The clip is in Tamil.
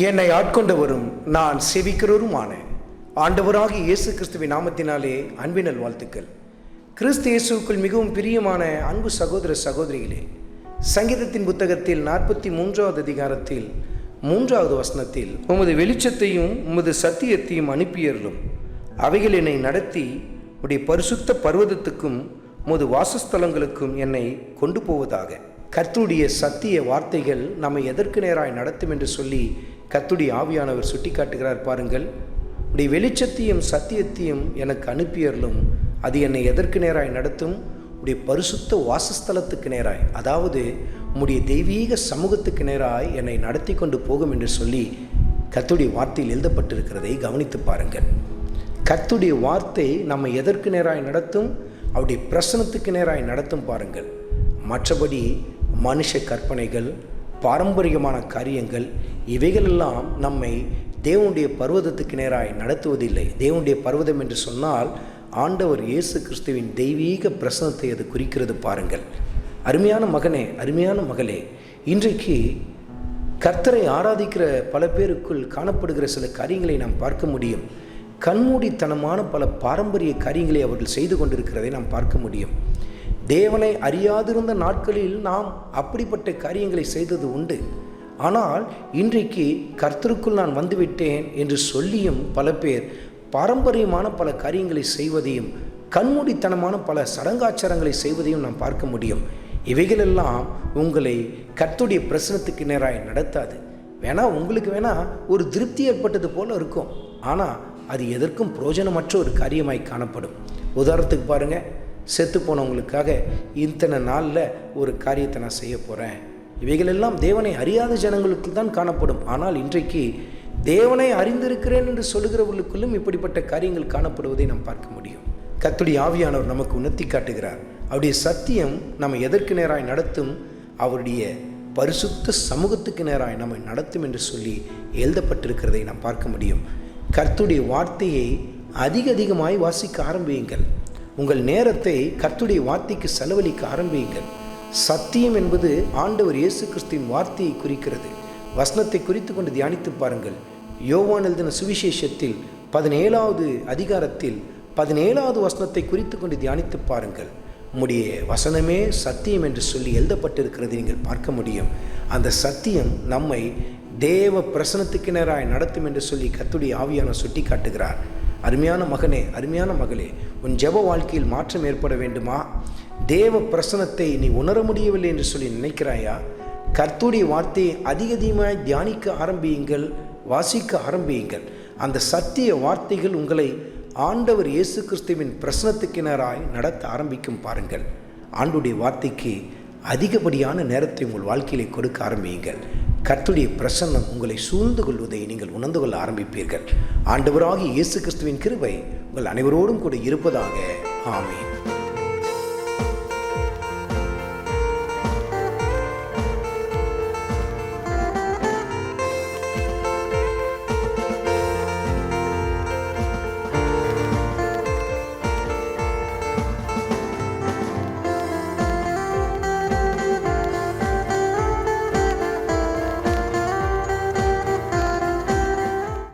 என்னை ஆட்கொண்டவரும் நான் செவிக்கிறவருமான ஆண்டவராகிய இயேசு கிறிஸ்துவின் நாமத்தினாலே அன்பினல் வாழ்த்துக்கள். கிறிஸ்து இயேசுக்குள் மிகவும் பிரியமான அன்பு சகோதர சகோதரிகளே, சங்கீதத்தின் புத்தகத்தில் 43வது அதிகாரத்தில் 3வது வசனத்தில், உமது வெளிச்சத்தையும் உமது சத்தியத்தையும் அனுப்பியருளும், அவைகள் என்னை நடத்தி உடைய பரிசுத்த பர்வதத்துக்கும் உமது வாசஸ்தலங்களுக்கும் என்னை கொண்டு போவதாக. கர்த்தருடைய சத்திய வார்த்தைகள் நம்மை எதற்கு நேராய் நடத்தும் என்று சொல்லி கர்த்தருடைய ஆவியானவர் சுட்டி காட்டுகிறார். பாருங்கள், உடைய வெளிச்சத்தையும் சத்தியத்தையும் எனக்கு அனுப்பியருளும், அது என்னை எதற்கு நேராய் நடத்தும்? உடைய பரிசுத்த வாசஸ்தலத்துக்கு நேராய், அதாவது உம்முடைய தெய்வீக சமூகத்துக்கு நேராய் என்னை நடத்தி கொண்டு போகும் என்று சொல்லி கர்த்தருடைய வார்த்தையில் எழுதப்பட்டிருக்கிறதை கவனித்து பாருங்கள். கர்த்தருடைய வார்த்தை நம்மை எதற்கு நேராய் நடத்தும்? அவருடைய பிரசனத்துக்கு நேராய் நடத்தும். பாருங்கள், மற்றபடி மனுஷ கற்பனைகள், பாரம்பரியமான காரியங்கள், இவைகளெல்லாம் நம்மை தேவனுடைய பர்வதத்துக்கு நேராய் நடத்துவதில்லை. தேவனுடைய பர்வதம் என்று சொன்னால் ஆண்டவர் இயேசு கிறிஸ்துவின் தெய்வீக பிரசனத்தை அது குறிக்கிறது. பாருங்கள், அருமையான மகனே, அருமையான மகளே, இன்றைக்கு கர்த்தரை ஆராதிக்கிற பல பேருக்குள் காணப்படுகிற சில காரியங்களை நாம் பார்க்க முடியும். கண்மூடித்தனமான பல பாரம்பரிய காரியங்களை அவர்கள் செய்து கொண்டிருக்கிறதை நாம் பார்க்க முடியும். தேவனை அறியாதிருந்த நாட்களில் நாம் அப்படிப்பட்ட காரியங்களை செய்தது உண்டு. ஆனால் இன்றைக்கு கர்த்தருக்குள் நான் வந்துவிட்டேன் என்று சொல்லியும் பல பேர் பாரம்பரியமான பல காரியங்களை செய்வதையும், கண்மூடித்தனமான பல சடங்காச்சாரங்களை செய்வதையும் நாம் பார்க்க முடியும். இவைகளெல்லாம் உங்களை கர்த்தருடைய பிரசனத்துக்கு நேராய் நடத்தாது. உங்களுக்கு ஒரு திருப்தி ஏற்பட்டது போல இருக்கும், ஆனால் அது எதற்கும் பிரயோஜனமற்ற ஒரு காரியமாய் காணப்படும். உதாரணத்துக்கு பாருங்கள், செத்து போனவங்களுக்காக இத்தனை நாளில் ஒரு காரியத்தை நான் செய்ய போகிறேன். இவைகளெல்லாம் தேவனை அறியாத ஜனங்களுக்கு தான் காணப்படும். ஆனால் இன்றைக்கு தேவனை அறிந்திருக்கிறேன் என்று சொல்லுகிறவர்களுக்குள்ளும் இப்படிப்பட்ட காரியங்கள் காணப்படுவதை நாம் பார்க்க முடியும். கர்த்தருடைய ஆவியானவர் நமக்கு உணர்த்தி காட்டுகிறார். அவருடைய சத்தியம் நம்ம எதற்கு நேராய் நடத்தும்? அவருடைய பரிசுத்த சமூகத்துக்கு நேராய் நம்மை நடத்தும் என்று சொல்லி எழுதப்பட்டிருக்கிறதை நாம் பார்க்க முடியும். கர்த்தருடைய வார்த்தையை அதிகமாய் வாசிக்க ஆரம்பியுங்கள். உங்கள் நேரத்தை கர்த்தருடைய வார்த்தைக்கு செலவழிக்க ஆரம்பியுங்கள். சத்தியம் என்பது ஆண்டவர் இயேசு கிறிஸ்துவின் வார்த்தையை குறிக்கிறது. வசனத்தை குறித்து கொண்டு தியானித்து பாருங்கள். யோவான் எழுதின சுவிசேஷத்தில் 17வது அதிகாரத்தில் 17வது வசனத்தை குறித்து கொண்டு தியானித்து பாருங்கள். உம்முடைய வசனமே சத்தியம் என்று சொல்லி எழுதப்பட்டிருக்கிறது நீங்கள் பார்க்க முடியும். அந்த சத்தியம் நம்மை தேவ பிரசனத்துக்கு நேராய் நடத்தும் என்று சொல்லி கர்த்தருடைய ஆவியானவர் சுட்டி காட்டுகிறார். அருமையான மகனே, அருமையான மகளே, உன் ஜெப வாழ்க்கையில் மாற்றம் ஏற்பட வேண்டுமா? தேவ பிரசனத்தை நீ உணர முடியவில்லை என்று சொல்லி நினைக்கிறாயா? கர்த்தருடைய வார்த்தையை அதிகமாய் தியானிக்க ஆரம்பியுங்கள், வாசிக்க ஆரம்பியுங்கள். அந்த சத்திய வார்த்தைகள் உங்களை ஆண்டவர் இயேசு கிறிஸ்துவின் பிரசனத்துக்கு நேராய் நடத்த ஆரம்பிக்கும். பாருங்கள், ஆண்டவருடைய வார்த்தைக்கு அதிகப்படியான நேரத்தை உங்கள் வாழ்க்கையிலே கொடுக்க ஆரம்பியுங்கள். கர்த்தருடைய பிரசன்னம் உங்களை சூழ்ந்து கொள்வதை நீங்கள் உணர்ந்து கொள்ள ஆரம்பிப்பீர்கள். ஆண்டவராகிய இயேசு கிறிஸ்துவின் கிருபை உங்கள் அனைவரோடும் கூட இருப்பதாக. ஆமென்.